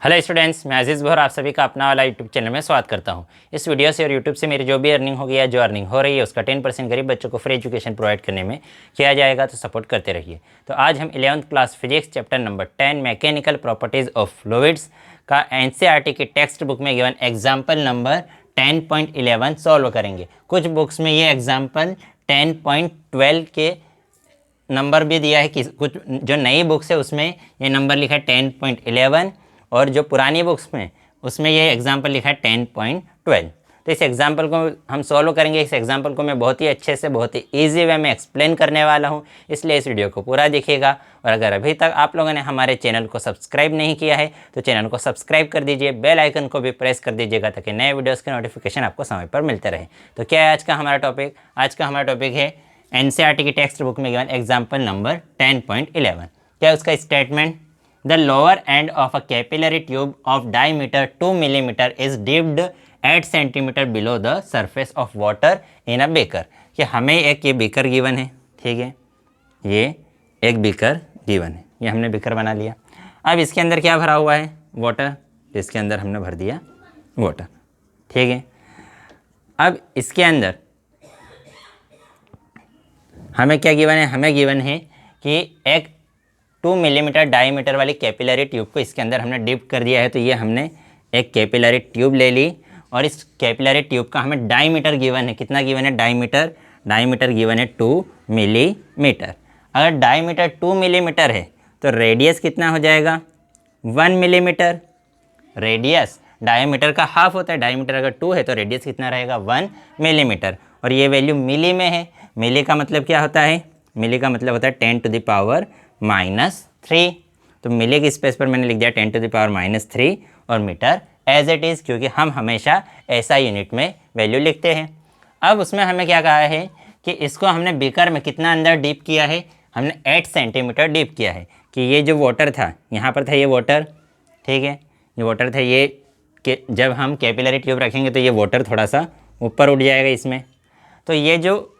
Hello students, मैं अजीज़ Bohr आप सभी का अपना वाला यूट्यूब चैनल में स्वागत करता हूं। इस वीडियो से और यूट्यूब से मेरी जो भी अर्निंग होगी या जो अर्निंग हो रही है उसका 10% गरीब बच्चों को फ्री एजुकेशन प्रोवाइड करने में किया जाएगा, तो सपोर्ट करते रहिए। तो आज हम 11th class physics chapter number 10 mechanical properties of fluids का एनसीईआरटी की टेक्स्ट बुक में गिवन एग्जाम्पल नंबर 10.11 सॉल्व करेंगे। कुछ बुक्स में ये एग्जाम्पल 10.12 के नंबर भी दिया है कि कुछ जो नई बुक्स है उसमें ये नंबर लिखा है 10.11 और जो पुरानी बुक्स में उसमें ये एग्जाम्पल लिखा है 10.12। तो इस एग्जाम्पल को हम सॉल्व करेंगे। इस एग्जाम्पल को मैं बहुत ही अच्छे से बहुत ही ईजी वे में एक्सप्लेन करने वाला हूँ, इसलिए इस वीडियो को पूरा देखिएगा। और अगर अभी तक आप लोगों ने हमारे चैनल को सब्सक्राइब नहीं किया है तो चैनल को सब्सक्राइब कर दीजिए, बेल आइकन को भी प्रेस कर दीजिएगा ताकि नए वीडियोज़ के नोटिफिकेशन आपको समय पर मिलते रहे। तो क्या है आज का हमारा टॉपिक? आज का हमारा टॉपिक है एनसीईआरटी की टेक्स्ट बुक में गिवन एग्जाम्पल नंबर 10.11। क्या उसका statement? The lower end of a capillary tube of diameter 2 mm is dipped 8 cm below the surface of water in a beaker। कि हमें एक ये बीकर गिवन है, ठीक है, ये एक बीकर गिवन है, ये हमने बीकर बना लिया। अब इसके अंदर क्या भरा हुआ है? वाटर। इसके अंदर हमने भर दिया वाटर, ठीक है। अब इसके अंदर हमें क्या गिवन है? हमें गिवन है कि एक 2 मिलीमीटर डायमीटर वाली कैपिलरी ट्यूब को इसके अंदर हमने डिप कर दिया है। तो ये हमने एक कैपिलरी ट्यूब ले ली और इस कैपिलरी ट्यूब का हमें डायमीटर गिवन है। कितना गिवन है? डायमीटर गिवन है 2 मिलीमीटर। अगर डायमीटर 2 मिलीमीटर है तो रेडियस कितना हो जाएगा? 1 मिलीमीटर। रेडियस डायमीटर का हाफ होता है। डायमीटर अगर 2 है तो रेडियस कितना रहेगा? 1 मिलीमीटर। और ये वैल्यू मिली में है। मिली का मतलब क्या होता है? मिली का मतलब होता है 10⁻³ तो मिली के स्पेस पर मैंने लिख दिया 10⁻³ और मीटर एज इट इज़, क्योंकि हम हमेशा ऐसा यूनिट में वैल्यू लिखते हैं। अब उसमें हमें क्या कहा है कि इसको हमने बीकर में कितना अंदर डीप किया है? हमने 8 सेंटीमीटर डीप किया है। कि ये जो वाटर था, यहाँ पर था ये वाटर, ठीक है, ये वाटर था, ये कि जब हम कैपिलरी ट्यूब रखेंगे तो ये वाटर थोड़ा सा ऊपर उठ जाएगा इसमें। तो ये जो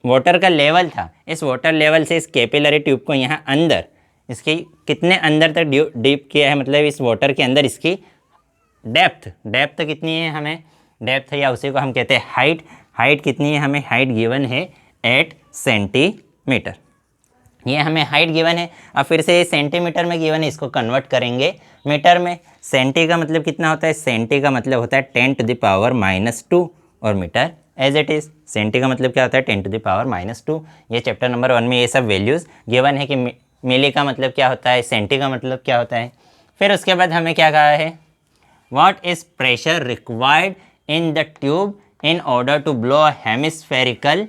वाटर का लेवल था, इस वाटर लेवल से इस कैपिलरी ट्यूब को यहाँ अंदर, इसकी कितने अंदर तक डीप किया है, मतलब इस वाटर के अंदर इसकी डेप्थ कितनी है? हमें डेप्थ या उसी को हम कहते हैं हाइट कितनी है? हमें हाइट गिवन है 8 सेंटीमीटर। ये हमें हाइट गिवन है। अब फिर से ये सेंटीमीटर में गिवन है, इसको कन्वर्ट करेंगे मीटर में। सेंटी का मतलब कितना होता है? सेंटी का मतलब होता है 10⁻² और metre as it is. Centi का मतलब क्या होता है? 10⁻²। ये चैप्टर नंबर 1 में ये सब वैल्यूज़ गिवन है कि मिली का मतलब क्या होता है, सेंटी का मतलब क्या होता है। फिर उसके बाद हमें क्या कहा है? What is pressure required in the tube in order to blow a hemispherical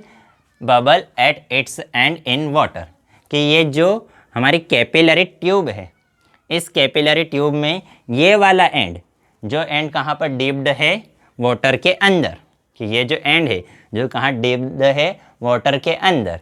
bubble at its end in water. कि ये जो हमारी कैपिलरी ट्यूब है, इस कैपिलरी ट्यूब में ये वाला एंड, जो एंड कहाँ पर डिप्ड है? वाटर के अंदर। कि ये जो एंड है जो कहाँ डिप्ड है? वाटर के अंदर।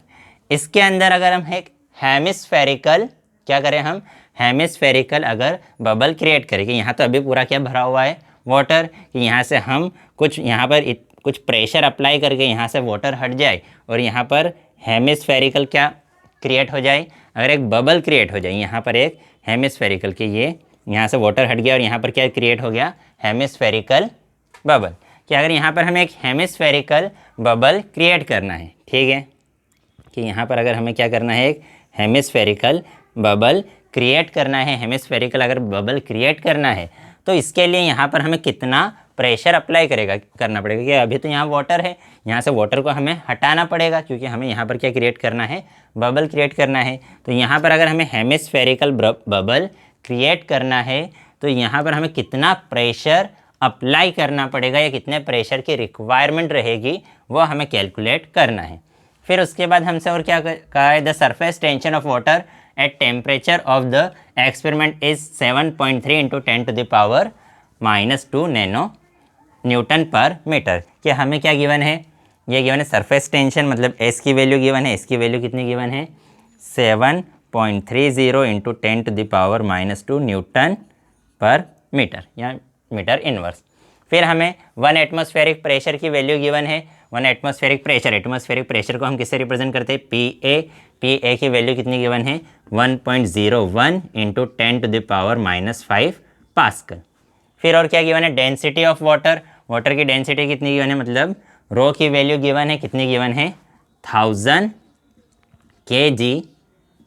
इसके अंदर अगर हम एक हेमिस्फेरिकल क्या करें? हम हेमिस्फेरिकल अगर बबल क्रिएट करें, कि यहाँ तो अभी पूरा क्या भरा हुआ है? वाटर। कि यहाँ से हम कुछ यहाँ पर कुछ प्रेशर अप्लाई करके यहाँ से वाटर हट जाए और यहाँ पर हेमिस्फेरिकल क्या क्रिएट हो जाए? अगर एक बबल क्रिएट हो जाए, यहाँ पर एक हेमिस्फेरिकल, कि ये यहाँ से वाटर हट गया और यहाँ पर क्या क्रिएट हो गया? Hemispherical bubble. कि अगर यहाँ पर हमें एक हेमिस्फेरिकल बबल क्रिएट करना है, ठीक है, कि यहाँ पर अगर हमें क्या करना है? एक हेमिस्फेरिकल बबल क्रिएट करना है। हेमिस्फेरिकल अगर बबल क्रिएट करना है तो इसके लिए यहाँ पर हमें कितना प्रेशर अप्लाई करना पड़ेगा? कि अभी तो यहाँ वाटर है, यहाँ से वाटर को हमें हटाना पड़ेगा क्योंकि हमें यहाँ पर क्या क्रिएट करना है? बबल क्रिएट करना है। तो यहाँ पर अगर हमें हेमिस्फेरिकल बबल क्रिएट करना है तो यहाँ पर हमें कितना प्रेशर अप्लाई करना पड़ेगा या कितने प्रेशर की रिक्वायरमेंट रहेगी, वो हमें कैलकुलेट करना है। फिर उसके बाद हमसे और क्या कहा है? The surface tension of water at temperature of the experiment is 7.3 × 10⁻² nano Newton पर मीटर। कि हमें क्या गिवन है? ये गिवन है सरफेस टेंशन, मतलब एस की वैल्यू गिवन है। इसकी वैल्यू कितनी गिवन है? 7.30 × 10⁻² न्यूटन पर मीटर या मीटर इनवर्स। फिर हमें 1 एटमॉस्फेरिक प्रेशर की वैल्यू गिवन है। 1 एटमॉस्फेरिक प्रेशर को हम किससे रिप्रेजेंट करते हैं? पी ए की वैल्यू कितनी गिवन है? 1.01 × 10⁻⁵ पास्कल। फिर और क्या गिवन है, डेंसिटी ऑफ वाटर, वाटर की डेंसिटी कितनी गिवन है, मतलब रो की वैल्यू गिवन है, कितनी गिवन है 1000 kg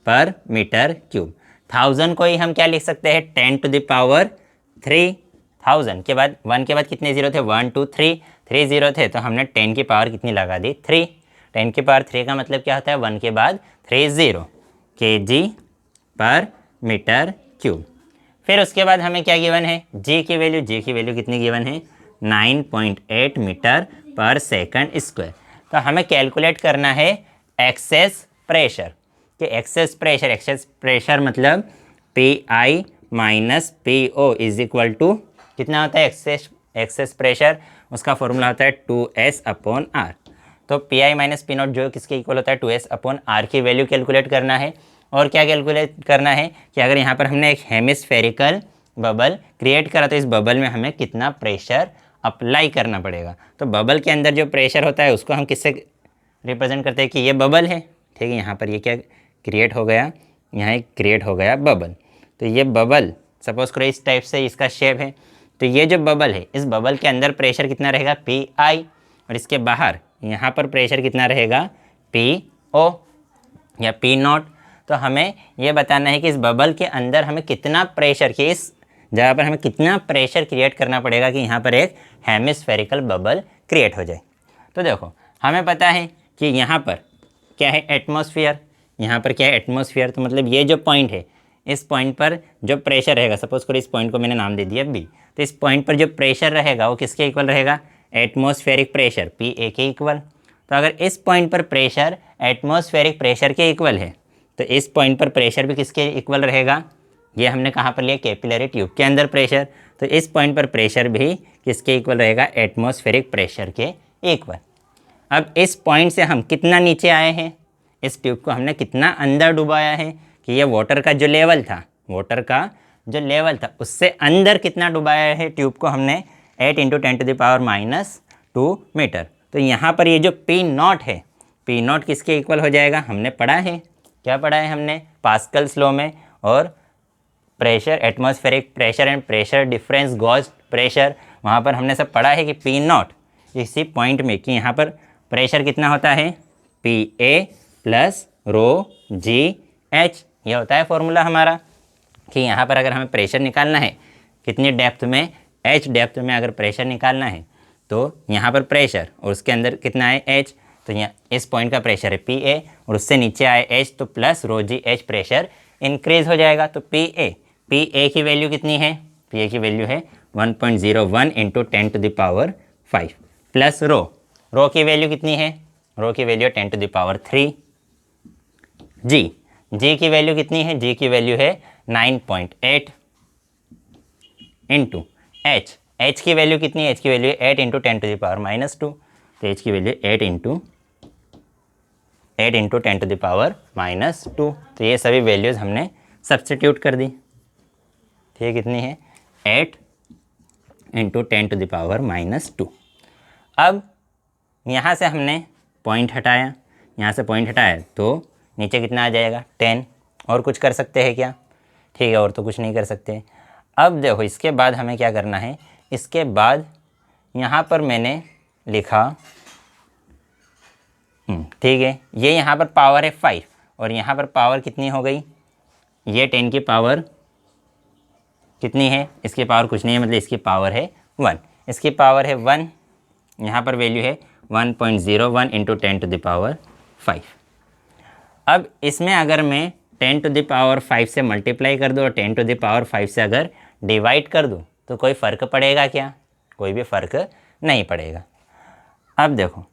पर मीटर क्यूब। 1000 को ही हम क्या लिख सकते हैं 10 टू द पावर 3। 1000 के बाद 1 के बाद कितने जीरो थे 1 2 3, 3 जीरो थे तो हमने 10 की पावर कितनी लगा दी 3। 10 की पावर 3 का मतलब क्या होता है 1 के बाद 3 0 kg पर मीटर क्यूब। फिर उसके बाद हमें क्या गिवन है जी की वैल्यू कितनी गिवन है 9.8 मीटर पर सेकंड स्क्वायर। तो हमें कैलकुलेट करना है एक्सेस प्रेशर, कि एक्सेस प्रेशर मतलब P I minus P O is equal to कितना होता है एक्सेस प्रेशर, उसका फॉर्मूला होता है 2s अपॉन आर। तो P I minus P not जो किसके इक्वल होता है 2s अपॉन आर की वैल्यू कैलकुलेट करना है। और क्या कैलकुलेट करना है कि अगर यहाँ पर हमने एक हेमिस्फेरिकल बबल क्रिएट करा तो इस बबल में हमें कितना प्रेशर अप्लाई करना पड़ेगा। तो बबल के अंदर जो प्रेशर होता है उसको हम किससे रिप्रेजेंट करते हैं कि ये बबल है, ठीक है। यहाँ पर ये क्या क्रिएट हो गया, यहाँ एक क्रिएट हो गया बबल। तो ये बबल सपोज करो इस टाइप से इसका शेप है, तो ये जो बबल है इस बबल के अंदर प्रेशर कितना रहेगा पी आई, और इसके बाहर यहाँ पर प्रेशर कितना रहेगा पी ओ या पी नॉट। तो हमें ये बताना है कि इस बबल के अंदर हमें कितना प्रेशर, कि इस जगह पर हमें कितना प्रेशर क्रिएट करना पड़ेगा कि यहाँ पर एक हेमिस्फेरिकल बबल क्रिएट हो जाए। तो देखो हमें पता है कि यहाँ पर क्या है एटमॉस्फेयर, यहाँ पर क्या है एटमॉस्फेयर। तो मतलब ये जो पॉइंट है इस पॉइंट पर जो प्रेशर रहेगा, सपोज करो इस पॉइंट को मैंने नाम दे दिया बी, तो इस पॉइंट पर जो प्रेशर रहेगा वो किसके इक्वल रहेगा एटमॉस्फेरिक प्रेशर पी ए के इक्वल। तो अगर इस पॉइंट पर प्रेशर एटमॉस्फेरिक प्रेशर के इक्वल है तो इस पॉइंट पर प्रेशर भी किसके इक्वल रहेगा, ये हमने कहाँ पर लिया कैपिलरी ट्यूब के अंदर प्रेशर, तो इस पॉइंट पर प्रेशर भी किसके इक्वल रहेगा एटमॉस्फेरिक प्रेशर के इक्वल। अब इस पॉइंट से हम कितना नीचे आए हैं, इस ट्यूब को हमने कितना अंदर डुबाया है कि ये वाटर का जो लेवल था उससे अंदर कितना डुबाया है ट्यूब को हमने 8 × 10⁻⁻² मीटर। तो यहाँ पर ये जो पी नॉट है, पी नॉट किसके इक्वल हो जाएगा, हमने पढ़ा है, क्या पढ़ा है हमने पास्कल्स लॉ में, और pressure atmospheric pressure and pressure difference Gauss pressure, वहाँ पर हमने सब पढ़ा है कि पी नॉट इसी पॉइंट में कि यहाँ पर प्रेशर कितना होता है P A plus row ji H, ये होता है फॉर्मूला हमारा कि यहाँ पर अगर हमें प्रेशर निकालना है कितनी डेप्थ में, एच डेप्थ में अगर प्रेशर निकालना है तो यहाँ पर प्रेशर और उसके अंदर कितना है एच, तो यहाँ इस पॉइंट का प्रेशर है पी ए और उससे नीचे आए एच तो प्लस रो जी एच प्रेशर इंक्रीज हो जाएगा। तो पी ए की वैल्यू कितनी है, पी ए की वैल्यू है 1.01 × 10⁵ प्लस रो की वैल्यू कितनी है, रो की वैल्यू 10⁻3। जी की वैल्यू कितनी है, जी की वैल्यू है 9.8 इंटू एच की वैल्यू कितनी है, एच की वैल्यू 8 × 10⁻²। तो एच की वैल्यू 8 × 10⁻²। तो ये सभी वैल्यूज़ हमने सब्स्टिट्यूट कर दी, ठीक है, कितनी है 8 × 10⁻²। अब यहाँ से हमने पॉइंट हटाया, यहाँ से पॉइंट हटाया तो नीचे कितना आ जाएगा 10। और कुछ कर सकते हैं क्या, ठीक है, और तो कुछ नहीं कर सकते। अब देखो इसके बाद हमें क्या करना है, इसके बाद यहाँ पर मैंने लिखा ठीक है, ये यहाँ पर पावर है 5 और यहाँ पर पावर कितनी हो गई, ये 10 की पावर कितनी है, इसकी पावर कुछ नहीं है, मतलब इसकी पावर है 1, इसकी पावर है 1, यहाँ पर वैल्यू है 1.01 × 10⁵। अब इसमें अगर मैं 10⁵ से मल्टीप्लाई कर दूँ और 10⁵ से अगर डिवाइड कर दूँ तो कोई फ़र्क पड़ेगा क्या, कोई भी फ़र्क नहीं पड़ेगा। अब देखो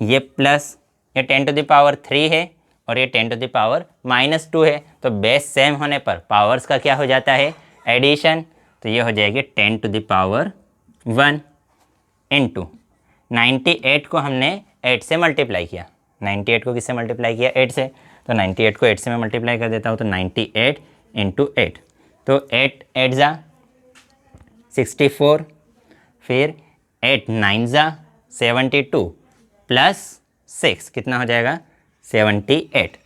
ये प्लस ये 10⁻3 है और ये 10⁻⁻² है, तो बेस सेम होने पर पावर्स का क्या हो जाता है एडिशन। तो ये हो जाएगी 10⁻1 इंटू 98 को हमने 8 से मल्टीप्लाई किया, 98 को किससे मल्टीप्लाई किया 8 से, तो 98 को 8 से मैं मल्टीप्लाई कर देता हूँ तो 98 × 8, तो 8 8 जा 64, फिर 8 9 जा 72 प्लस 6 कितना हो जाएगा 78,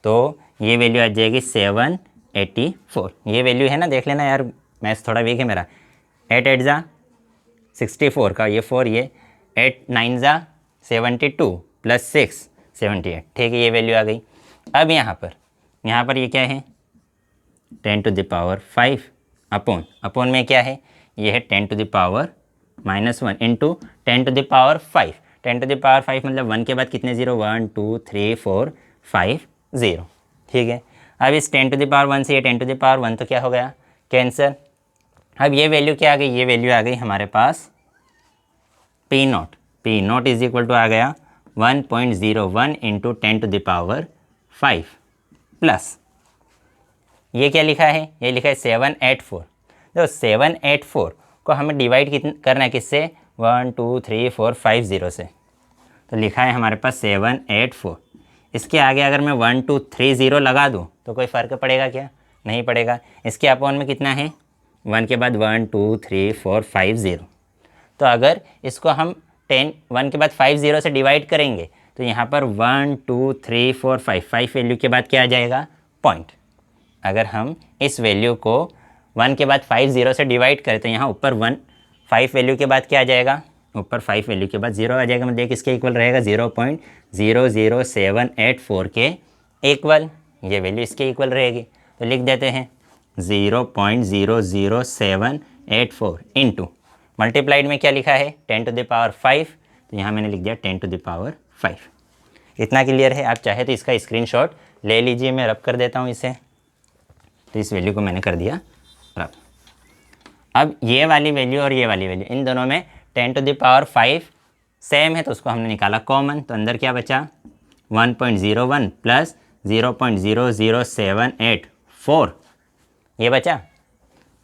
तो ये वैल्यू आ जाएगी 784। ये वैल्यू है ना, देख लेना यार मैथ्स थोड़ा वीक है मेरा। 8 8 जा 64 का ये 4, ये 8 9 जा 72 प्लस 6 78, ठीक है, ये वैल्यू आ गई। अब यहाँ पर ये क्या है 10 टू द पावर 5 अपॉन में क्या है, ये है 10 to the power -1 into 10 to the power 5। 10 to the power 5 मतलब 1 के बाद कितने ज़ीरो, 1 2 3 4 5 0, ठीक है। अब इस 10 टू द पावर 1 से ये 10 टू द पावर 1 तो क्या हो गया, कैंसर। अब ये वैल्यू क्या आ गई, ये वैल्यू आ गई हमारे पास P naught is equal to आ गया 1.01 into 10 to the power 5 plus ये क्या लिखा है, ये लिखा है 784। तो 784 को हमें डिवाइड करना है किससे, 1 2 3 4 5 0 से, तो लिखा है हमारे पास 784। इसके आगे अगर मैं 1 2 3 0 लगा दूँ तो कोई फ़र्क पड़ेगा क्या, नहीं पड़ेगा। इसके अपॉन में कितना है, 1 के बाद 1 2 3 4 5 0। तो अगर इसको हम 1 के बाद 5 0 से डिवाइड करेंगे तो यहाँ पर 1 2 3 4 5 वैल्यू के बाद क्या आ जाएगा, पॉइंट। अगर हम इस वैल्यू को 1 के बाद 5 0 से डिवाइड करें तो यहाँ ऊपर 5 वैल्यू के बाद क्या आ जाएगा, ऊपर 5 वैल्यू के बाद 0 आ जाएगा, मतलब किसके इक्वल रहेगा, 0.00784 के इक्वल, ये वैल्यू इसके इक्वल रहेगी। तो लिख देते हैं 0.00784 इंटू मल्टीप्लाइड में क्या लिखा है 10 टू द पावर 5, तो यहाँ मैंने लिख दिया 10 टू द पावर 5। इतना क्लियर है। आप चाहे तो इसका स्क्रीनशॉट ले लीजिए, मैं रब कर देता हूँ इसे। तो इस वैल्यू को मैंने कर दिया रब। अब ये वाली वैल्यू और ये वाली वैल्यू, इन दोनों में 10 टू द पावर 5 सेम है तो उसको हमने निकाला कॉमन, तो अंदर क्या बचा 1.01 प्लस 0.00784 ये बचा,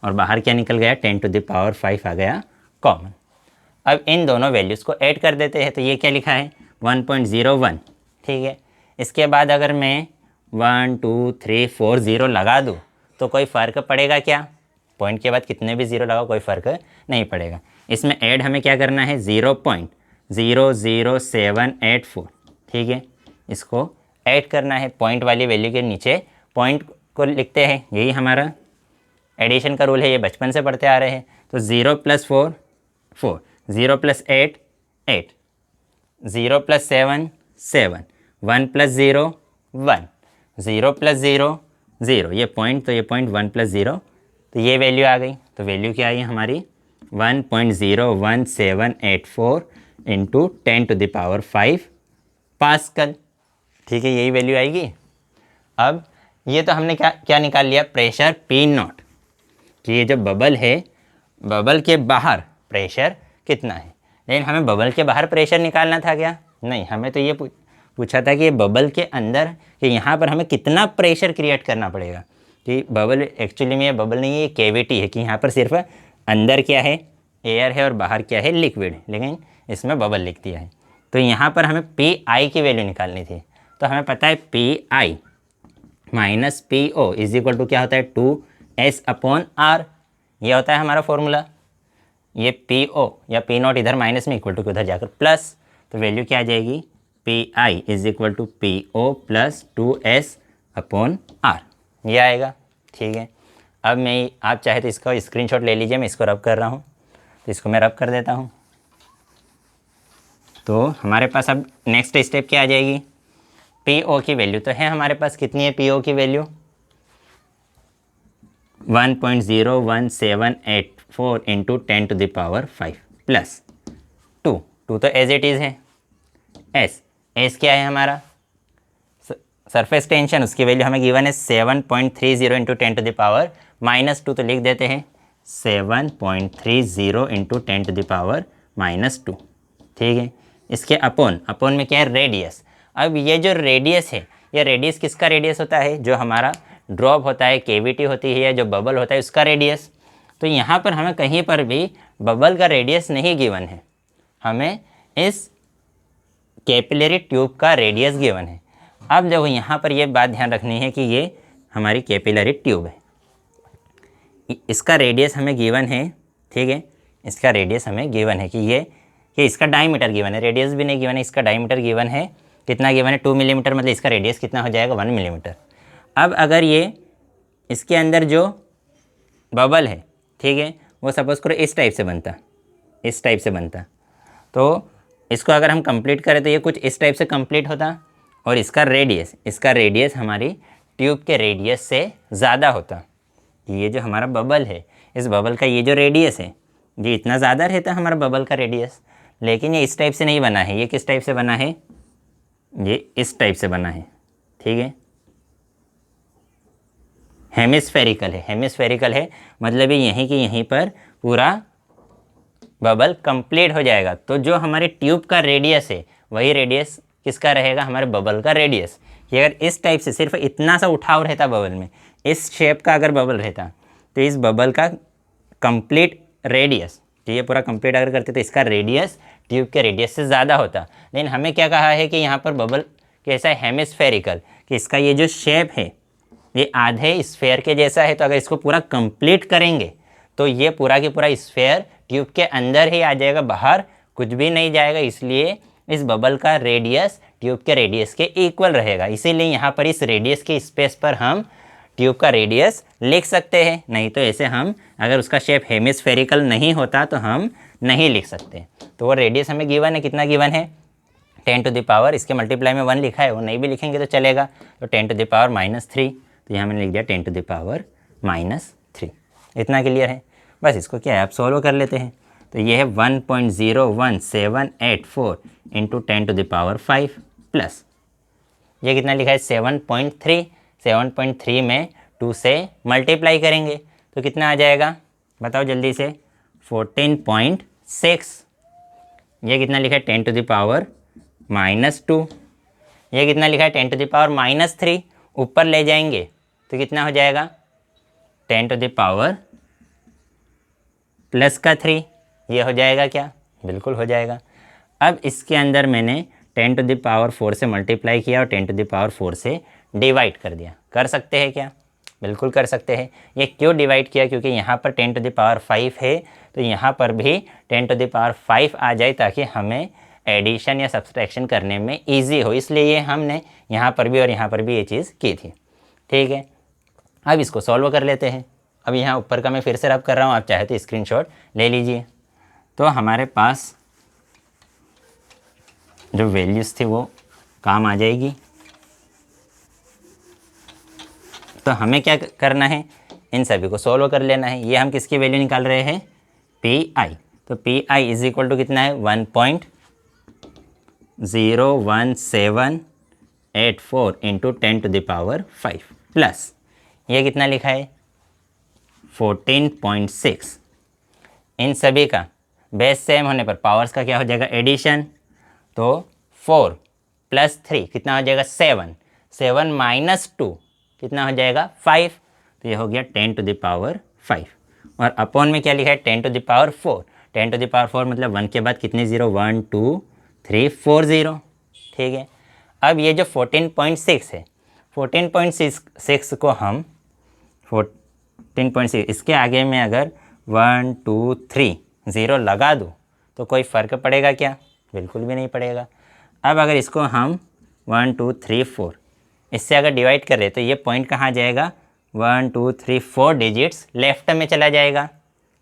और बाहर क्या निकल गया 10 टू द पावर 5 आ गया कॉमन। अब इन दोनों वैल्यूज़ को ऐड कर देते हैं, तो ये क्या लिखा है 1.01, ठीक है। इसके बाद अगर मैं 1 2 3 4 0 लगा दूँ तो कोई फ़र्क पड़ेगा क्या, पॉइंट के बाद कितने भी ज़ीरो लगाओ कोई फ़र्क नहीं पड़ेगा। इसमें ऐड हमें क्या करना है 0.00784, ठीक है, इसको ऐड करना है पॉइंट वाली वैल्यू के नीचे, पॉइंट को लिखते हैं, यही हमारा एडिशन का रूल है, ये बचपन से पढ़ते आ रहे हैं। तो 0 + 4 4, 0 + 8 8, 0 + 7 7, 1 + 0 1, 0 + 0 0, ये पॉइंट, तो ये पॉइंट 1 + 0, तो ये वैल्यू आ गई। तो वैल्यू क्या आई हमारी 1.01784 into 10 to the power 5 pascal, ठीक है, यही वैल्यू आएगी। अब ये तो हमने क्या निकाल लिया, प्रेशर P0, कि ये जो बबल है, बबल के बाहर प्रेशर कितना है। लेकिन हमें बबल के बाहर प्रेशर निकालना था क्या, नहीं, हमें तो ये पूछा था कि ये बबल के अंदर, कि यहाँ पर हमें कितना प्रेशर क्रिएट करना पड़ेगा। कि बबल एक्चुअली में ये बबल नहीं है, ये कैविटी है, कि यहाँ पर सिर्फ अंदर क्या है एयर है और बाहर क्या है लिक्विड, लेकिन इसमें बबल लिख दिया है। तो यहाँ पर हमें PI की वैल्यू निकालनी थी, तो हमें पता है PI minus PO is equal to क्या होता है 2S/R, ये होता है हमारा फॉर्मूला। ये PO या P0 इधर माइनस में, इक्वल टू उधर जाकर प्लस, तो वैल्यू क्या आ जाएगी PI is equal to PO plus 2S/R, ये आएगा, ठीक है। अब आप चाहे तो इसका स्क्रीनशॉट ले लीजिए, मैं इसको रब कर रहा हूँ, तो इसको मैं रब कर देता हूँ। तो हमारे पास अब नेक्स्ट स्टेप क्या आ जाएगी, PO की वैल्यू तो है हमारे पास, कितनी है PO की value 1.01784 into 10 to the power 5 plus 2 तो एज इट इज़ है। एस क्या है हमारा सरफेस टेंशन, उसकी वैल्यू हमें गिवन है 7.30 इंटू 10 टू द पावर -2, तो लिख देते हैं 7.30 इंटू 10 टू द पावर -2, ठीक है। इसके अपॉन में क्या है रेडियस। अब ये जो रेडियस है, ये रेडियस किसका रेडियस होता है, जो हमारा ड्रॉप होता है, केविटी होती है, जो बबल होता है उसका रेडियस। तो यहाँ पर हमें कहीं पर भी बबल का रेडियस नहीं गिवन है, हमें इस कैपिलरी ट्यूब का रेडियस गिवन है। अब देखो यहाँ पर ये बात ध्यान रखनी है कि ये हमारी कैपिलरी ट्यूब है, इसका रेडियस हमें गिवन है, ठीक है, इसका रेडियस हमें गिवन है कि इसका डायमीटर गिवन है, रेडियस भी नहीं गिवन है, इसका डायमीटर गिवन है, कितना गिवन है 2 मिलीमीटर, मतलब इसका रेडियस कितना हो जाएगा 1 मिलीमीटर। अब अगर ये इसके अंदर जो बबल है ठीक है, वो सपोज़ करो इस टाइप से बनता, इस टाइप से बनता, तो इसको अगर हम कंप्लीट करें तो ये कुछ इस टाइप से कंप्लीट होता, और इसका रेडियस हमारी ट्यूब के रेडियस से ज़्यादा होता। ये जो हमारा बबल है, इस बबल का ये जो रेडियस है, ये इतना ज़्यादा रहता है हमारा बबल का रेडियस, लेकिन ये इस टाइप से नहीं बना है। ये किस टाइप से बना है? ये इस टाइप से बना है, ठीक है, हेमिस्फेरिकल है। हेमिस्फेरिकल है मतलब ये यहीं कि यहीं पर पूरा बबल कंप्लीट हो जाएगा। तो जो हमारे ट्यूब का रेडियस है वही रेडियस किसका रहेगा? हमारे बबल का रेडियस। ये अगर इस टाइप से सिर्फ इतना सा उठाव रहता बबल में, इस शेप का अगर बबल रहता, तो इस बबल का कंप्लीट रेडियस, तो ये पूरा कंप्लीट अगर करते तो इसका रेडियस ट्यूब के रेडियस से ज़्यादा होता। लेकिन हमें क्या कहा है कि यहाँ पर बबल कैसा है? हेमिस्फेरिकल, कि इसका ये जो शेप है ये आधे स्फेयर के जैसा है। तो अगर इसको पूरा कंप्लीट करेंगे तो ये पूरा के पूरा स्फेयर ट्यूब के अंदर ही आ जाएगा, बाहर कुछ भी नहीं जाएगा। इसलिए इस बबल का रेडियस ट्यूब के रेडियस के इक्वल रहेगा। इसीलिए यहाँ पर इस रेडियस के स्पेस पर हम ट्यूब का रेडियस लिख सकते हैं। नहीं तो ऐसे हम, अगर उसका शेप हेमिस्फेरिकल नहीं होता तो हम नहीं लिख सकते। तो वो रेडियस हमें गिवन है, कितना गिवन है? 10 टू द पावर, इसके मल्टीप्लाई में 1 लिखा है, वो नहीं भी लिखेंगे तो चलेगा। तो 10 टू द पावर -3, तो यहाँ मैंने लिख दिया 10 टू द पावर -3। इतना क्लियर है? बस इसको क्या है, आप सॉल्व कर लेते हैं। तो ये है 1.01784 into 10 to the power 5 plus ये कितना लिखा है? 7.3। 7.3 में 2 से मल्टीप्लाई करेंगे तो कितना आ जाएगा? बताओ जल्दी से। 14.6। ये कितना लिखा है? 10 टू द पावर -2। ये कितना लिखा है? 10 टू द पावर -3। ऊपर ले जाएंगे तो कितना हो जाएगा? 10 टू द पावर +3। ये हो जाएगा क्या? बिल्कुल हो जाएगा। अब इसके अंदर मैंने 10 टू द पावर 4 से मल्टीप्लाई किया और 10 टू द पावर 4 से डिवाइड कर दिया। कर सकते हैं क्या? बिल्कुल कर सकते हैं। ये क्यों डिवाइड किया? क्योंकि यहाँ पर 10 टू द पावर 5 है, तो यहाँ पर भी 10 टू द पावर 5 आ जाए ताकि हमें एडिशन या सब्सट्रैक्शन करने में ईजी हो। इसलिए ये हमने यहाँ पर भी और यहाँ पर भी ये चीज़ की थी। ठीक है, अब इसको सॉल्व कर लेते हैं। अब यहाँ ऊपर का मैं फिर से रब कर रहा हूँ, आप चाहे तो स्क्रीनशॉट ले लीजिए। तो हमारे पास जो वैल्यूज़ थी वो काम आ जाएगी। तो हमें क्या करना है? इन सभी को सॉल्व कर लेना है। ये हम किसकी वैल्यू निकाल रहे हैं? PI। तो PI इज इक्वल टू कितना है? 1.01784 into 10 to the power 5 plus ये कितना लिखा है? 14.6। इन सभी का बेस सेम होने पर पावर्स का क्या हो जाएगा? एडिशन। तो 4 + 3 कितना हो जाएगा? 7। 7 - 2 कितना हो जाएगा? 5। तो ये हो गया 10 टू द पावर 5। और अपॉन में क्या लिखा है? 10 to the power 4। 10 to the power 4 मतलब 1 के बाद कितने ज़ीरो? 1 2 3 4 ज़ीरो। ठीक है, अब ये जो 14.6 है, 14.6 को हम 14.6 इसके आगे में अगर 1 2 3 ज़ीरो लगा दूँ तो कोई फ़र्क पड़ेगा क्या? बिल्कुल भी नहीं पड़ेगा। अब अगर इसको हम 1 2 3 4 इससे अगर डिवाइड करें तो ये पॉइंट कहाँ जाएगा? 1 2 3 4 डिजिट्स लेफ्ट में चला जाएगा।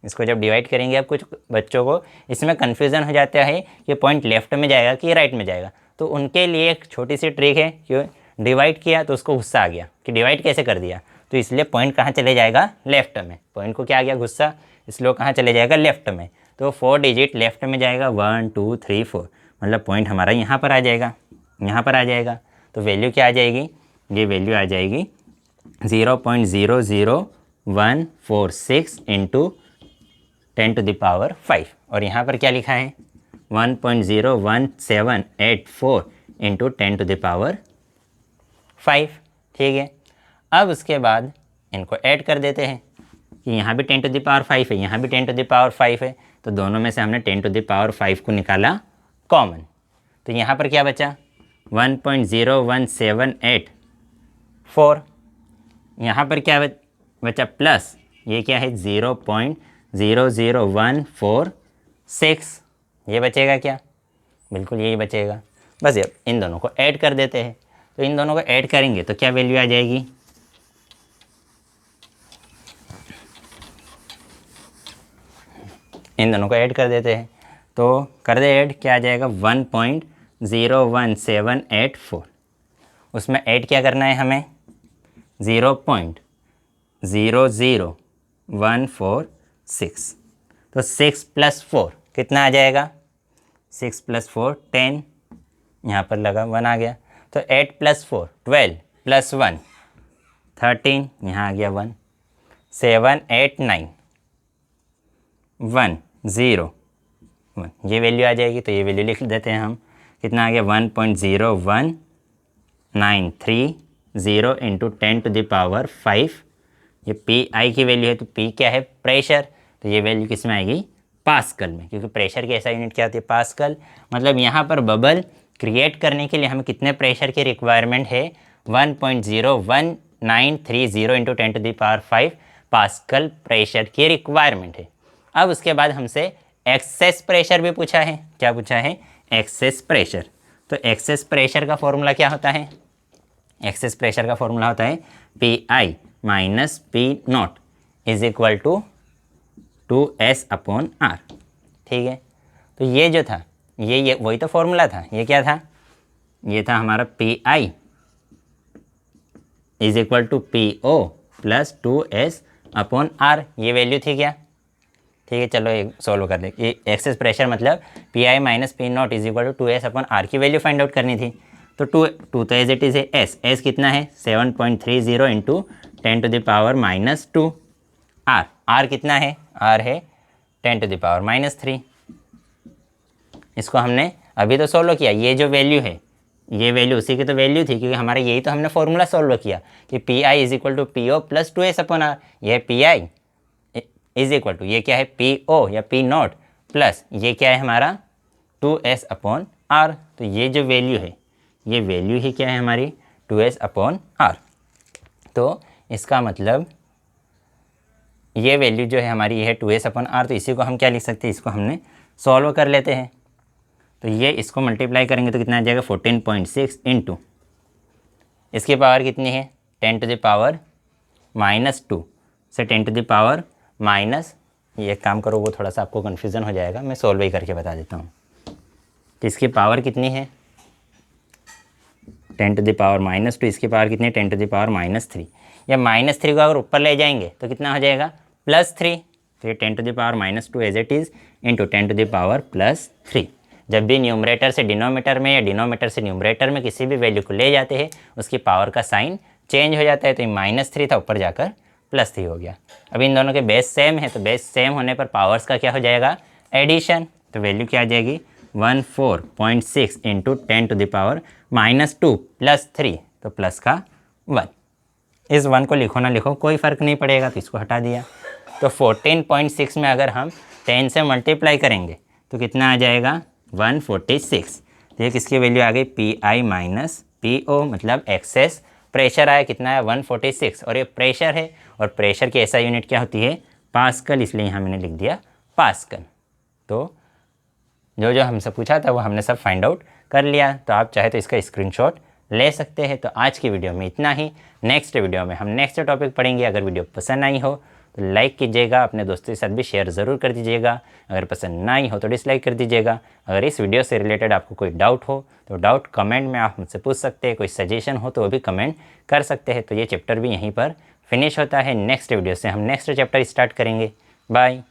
इसको जब डिवाइड करेंगे, अब कुछ बच्चों को इसमें कन्फ्यूज़न हो जाता है कि पॉइंट लेफ्ट में जाएगा कि राइट में जाएगा। तो उनके लिए एक छोटी सी ट्रिक है कि डिवाइड किया तो उसको गुस्सा आ गया कि डिवाइड कैसे कर दिया, तो इसलिए पॉइंट कहाँ चले जाएगा? लेफ्ट में। पॉइंट को क्या आ गया? गुस्सा, इसलिए कहाँ चले जाएगा? लेफ्ट में। तो 4 डिजिट लेफ्ट में जाएगा, 1 2 3 4, मतलब पॉइंट हमारा यहाँ पर आ जाएगा, यहाँ पर आ जाएगा। तो वैल्यू क्या आ जाएगी? ये वैल्यू आ जाएगी 0.00146 इंटू 10 टू द पावर 5। और यहाँ पर क्या लिखा है? 1.01784 इंटू 10 टू द पावर 5। ठीक है, अब उसके बाद इनको ऐड कर देते हैं कि यहाँ भी 10 टू द पावर 5 है, यहाँ भी 10 टू द पावर 5 है। तो दोनों में से हमने 10 टू द पावर 5 को निकाला कॉमन। तो यहाँ पर क्या बचा? 1.01784। यहाँ पर क्या बचा? प्लस ये क्या है? 0.00146। ये बचेगा क्या? बिल्कुल यही बचेगा। बस अब इन दोनों को ऐड कर देते हैं। तो इन दोनों को ऐड करेंगे तो क्या वैल्यू आ जाएगी? इन दोनों को ऐड कर देते हैं। तो कर दे ऐड, क्या आ जाएगा 1.01784। उसमें ऐड क्या करना है हमें 0.00146। तो 6 + 4 कितना आ जाएगा 6 + 4 10, यहाँ पर लगा 1 आ गया। तो 8 + 4 12 + 1 13, यहाँ आ गया 1। 7 8 9 1 0 1, ये वैल्यू आ जाएगी। तो ये वैल्यू लिख देते हैं हम, कितना आ गया 1.01930 इंटू 10⁵ ये पी आई की वैल्यू है। तो पी क्या है प्रेशर, तो ये वैल्यू किस में आएगी पास्कल में, क्योंकि प्रेशर की ऐसा यूनिट क्या होती है पास्कल। मतलब यहाँ पर बबल क्रिएट करने के लिए हमें कितने प्रेशर की रिक्वायरमेंट है 1.01930 इंटू 10⁵ पास्कल प्रेशर की रिक्वायरमेंट है। अब उसके बाद हमसे एक्सेस प्रेशर भी पूछा है। क्या पूछा है एक्सेस प्रेशर। तो एक्सेस प्रेशर का फॉर्मूला क्या होता है, एक्सेस प्रेशर का फॉर्मूला होता है PI minus P0 is equal to 2S/R। ठीक है, तो ये जो था ये वही तो फॉर्मूला था। ये क्या था, ये था हमारा PI is equal to PO plus 2S/R। ये वैल्यू थी क्या। ठीक है, चलो एक सॉल्व कर दे। ये एक्सेस प्रेशर मतलब PI minus P0 is equal to 2S/R की वैल्यू फाइंड आउट करनी थी। तो टू तो एज इट इज़ है एस कितना है 7.30 इंटू 10⁻⁻2। आर कितना है, आर है 10⁻⁻3। इसको हमने अभी तो सॉल्व किया। ये जो वैल्यू है ये वैल्यू उसी की तो वैल्यू थी, क्योंकि हमारा यही तो हमने फॉर्मूला सॉल्व किया कि PI is equal to PO plus 2S/R। ये PI इज इक्वल टू ये क्या है PO या P0 प्लस ये क्या है हमारा 2S/R। तो ये जो वैल्यू है ये वैल्यू ही क्या है हमारी 2S/R। तो इसका मतलब ये वैल्यू जो है हमारी ये है 2S/R। तो इसी को हम क्या लिख सकते हैं, इसको हमने सॉल्व कर लेते हैं। तो ये इसको मल्टीप्लाई करेंगे तो कितना आ जाएगा 14.6 इंटू इसकी पावर कितनी है 10⁻⁻2 से 10⁻⁻, ये काम करो वो थोड़ा सा आपको कन्फ्यूज़न हो जाएगा, मैं सॉल्व ही करके बता देता हूँ। तो इसकी पावर कितनी है 10⁻⁻2, इसकी पावर कितनी है 10⁻⁻3। या -3 को अगर ऊपर ले जाएंगे तो कितना हो जाएगा +3। तो ये 10⁻⁻2 एज इट इज़ इंटू 10⁻+3। जब भी न्यूमरेटर से डिनोमीटर में या डिनोमीटर से न्यूमरेटर में किसी भी वैल्यू को ले जाते हैं उसकी पावर का साइन चेंज हो जाता है। तो ये -3 था, ऊपर जाकर +3 हो गया। अब इन दोनों के बेस सेम है, तो बेस सेम होने पर पावर्स का क्या हो जाएगा एडिशन। तो वैल्यू क्या आ जाएगी 14.6 इंटू 10⁻⁻2 प्लस 3, तो प्लस का 1। इस 1 को लिखो ना लिखो कोई फ़र्क नहीं पड़ेगा, तो इसको हटा दिया। तो 14.6 में अगर हम 10 से मल्टीप्लाई करेंगे तो कितना आ जाएगा 146। तो ये किसकी वैल्यू आ गई PI माइनस PO, मतलब एक्सेस प्रेशर आया कितना है 146। और ये प्रेशर है और प्रेशर की ऐसा यूनिट क्या होती है पास्कल, इसलिए यहाँ मैंने लिख दिया पास्कल। तो जो हमसे पूछा था वो हमने सब फाइंड आउट कर लिया। तो आप चाहे तो इसका स्क्रीनशॉट ले सकते हैं। तो आज की वीडियो में इतना ही। नेक्स्ट वीडियो में हम नेक्स्ट टॉपिक पढ़ेंगे। अगर वीडियो पसंद आई हो तो लाइक कीजिएगा, अपने दोस्तों के साथ भी शेयर ज़रूर कर दीजिएगा। अगर पसंद ना आई हो तो डिसलाइक कर दीजिएगा। अगर इस वीडियो से रिलेटेड आपको कोई डाउट हो तो डाउट कमेंट में आप मुझसे पूछ सकते हैं। कोई सजेशन हो तो वो भी कमेंट कर सकते हैं। तो ये चैप्टर भी यहीं पर फिनिश होता है। नेक्स्ट वीडियो से हम नेक्स्ट चैप्टर स्टार्ट करेंगे। बाय।